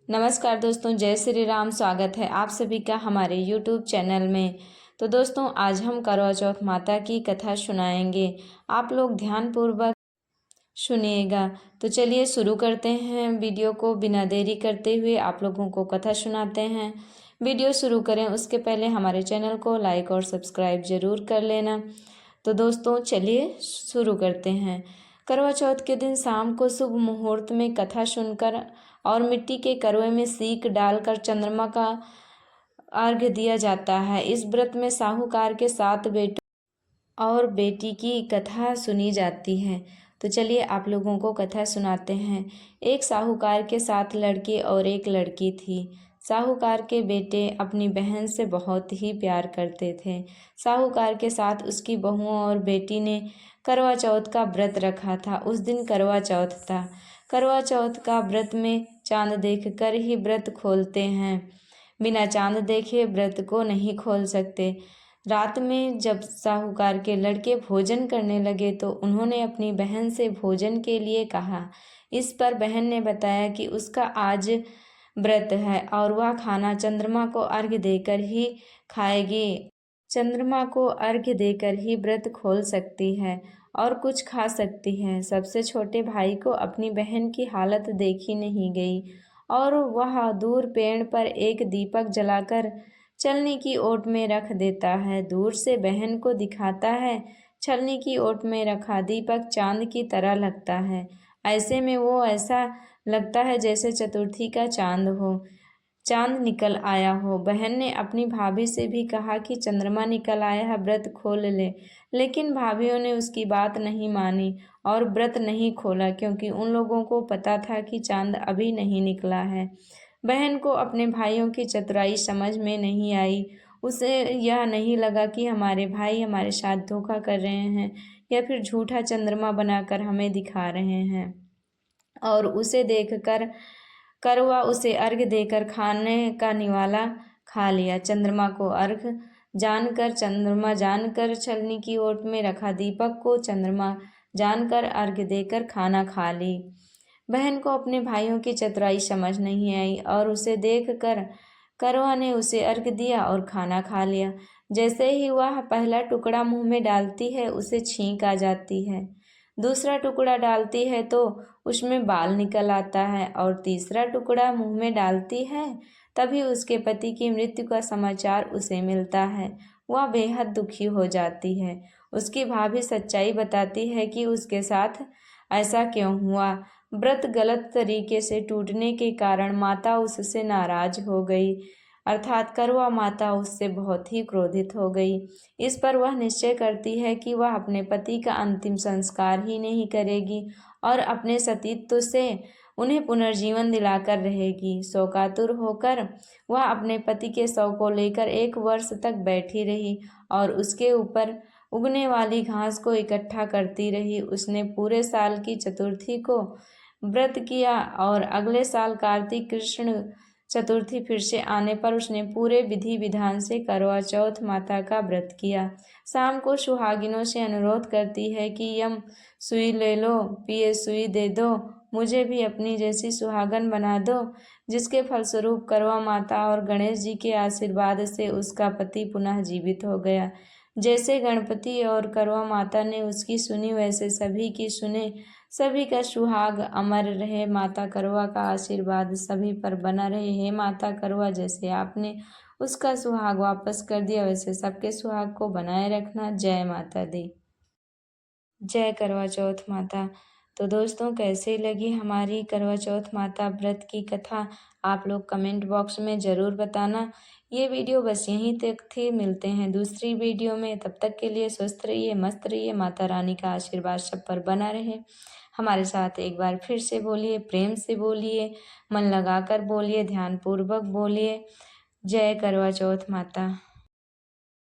नमस्कार दोस्तों, जय श्री राम। स्वागत है आप सभी का हमारे YouTube चैनल में। तो दोस्तों, आज हम करवा चौथ माता की कथा सुनाएंगे। आप लोग ध्यानपूर्वक सुनिएगा। तो चलिए शुरू करते हैं वीडियो को। बिना देरी करते हुए आप लोगों को कथा सुनाते हैं। वीडियो शुरू करें उसके पहले हमारे चैनल को लाइक और सब्सक्राइब जरूर कर लेना। तो दोस्तों चलिए शुरू करते हैं। करवा चौथ के दिन शाम को शुभ मुहूर्त में कथा सुनकर और मिट्टी के करवे में सीक डालकर चंद्रमा का अर्घ्य दिया जाता है। इस व्रत में साहूकार के 7 बेटों और बेटी की कथा सुनी जाती है। तो चलिए आप लोगों को कथा सुनाते हैं। एक साहूकार के 7 लड़के और एक लड़की थी। साहूकार के बेटे अपनी बहन से बहुत ही प्यार करते थे। साहूकार के साथ उसकी बहुओं और बेटी ने करवा चौथ का व्रत रखा था। उस दिन करवा चौथ था। करवा चौथ का व्रत में चांद देखकर ही व्रत खोलते हैं। बिना चांद देखे व्रत को नहीं खोल सकते। रात में जब साहूकार के लड़के भोजन करने लगे तो उन्होंने अपनी बहन से भोजन के लिए कहा। इस पर बहन ने बताया कि उसका आज व्रत है और वह खाना चंद्रमा को अर्घ्य देकर ही खाएगी। चंद्रमा को अर्घ्य देकर ही व्रत खोल सकती है और कुछ खा सकती है। सबसे छोटे भाई को अपनी बहन की हालत देखी नहीं गई और वह दूर पेड़ पर एक दीपक जलाकर छलनी की ओट में रख देता है। दूर से बहन को दिखाता है। छलनी की ओट में रखा दीपक चांद की तरह लगता है। ऐसे में वो ऐसा लगता है जैसे चतुर्थी का चांद हो, चांद निकल आया हो। बहन ने अपनी भाभी से भी कहा कि चंद्रमा निकल आया है, व्रत खोल ले। लेकिन भाभीयों ने उसकी बात नहीं मानी और व्रत नहीं खोला, क्योंकि उन लोगों को पता था कि चांद अभी नहीं निकला है। बहन को अपने भाइयों की चतुराई समझ में नहीं आई। उसे यह नहीं लगा कि हमारे भाई हमारे साथ धोखा कर रहे हैं या फिर झूठा चंद्रमा बनाकर हमें दिखा रहे हैं। और उसे देखकर करवा उसे अर्घ्य देकर खाने का निवाला खा लिया। चंद्रमा को अर्घ्य जानकर, चंद्रमा जानकर छलनी की ओट में रखा दीपक को चंद्रमा जानकर अर्घ्य देकर खाना खा ली। बहन को अपने भाइयों की चतुराई समझ नहीं आई और उसे देखकर करवा ने उसे अर्घ्य दिया और खाना खा लिया। जैसे ही वह पहला टुकड़ा मुंह में डालती है उसे छींक आ जाती है। दूसरा टुकड़ा डालती है तो उसमें बाल निकल आता है और तीसरा टुकड़ा मुंह में डालती है तभी उसके पति की मृत्यु का समाचार उसे मिलता है। वह बेहद दुखी हो जाती है। उसकी भाभी सच्चाई बताती है कि उसके साथ ऐसा क्यों हुआ। व्रत गलत तरीके से टूटने के कारण माता उससे नाराज हो गई, अर्थात करवा माता उससे बहुत ही क्रोधित हो गई। इस पर वह निश्चय करती है कि वह अपने पति का अंतिम संस्कार ही नहीं करेगी और अपने सतीत्व से उन्हें पुनर्जीवन दिलाकर रहेगी। शोकातुर होकर वह अपने पति के शव को लेकर 1 वर्ष तक बैठी रही और उसके ऊपर उगने वाली घास को इकट्ठा करती रही। उसने पूरे साल की चतुर्थी को व्रत किया और अगले साल कार्तिक कृष्ण चतुर्थी फिर से आने पर उसने पूरे विधि विधान से करवा चौथ माता का व्रत किया। शाम को सुहागिनों से अनुरोध करती है कि यम सुई ले लो, पिए सुई दे दो, मुझे भी अपनी जैसी सुहागन बना दो। जिसके फलस्वरूप करवा माता और गणेश जी के आशीर्वाद से उसका पति पुनः जीवित हो गया। जैसे गणपति और करवा माता ने उसकी सुनी वैसे सभी की सुने। सभी का सुहाग अमर रहे। माता करवा का आशीर्वाद सभी पर बना रहे। हे माता करवा, जैसे आपने उसका सुहाग वापस कर दिया वैसे सबके सुहाग को बनाए रखना। जय माता दी। जय करवा चौथ माता। तो दोस्तों, कैसे लगी हमारी करवा चौथ माता व्रत की कथा, आप लोग कमेंट बॉक्स में ज़रूर बताना। ये वीडियो बस यहीं तक थी। मिलते हैं दूसरी वीडियो में। तब तक के लिए स्वस्थ रहिए, मस्त रहिए। माता रानी का आशीर्वाद सब पर बना रहे। हमारे साथ एक बार फिर से बोलिए, प्रेम से बोलिए, मन लगाकर बोलिए, ध्यानपूर्वक बोलिए। जय करवा चौथ माता।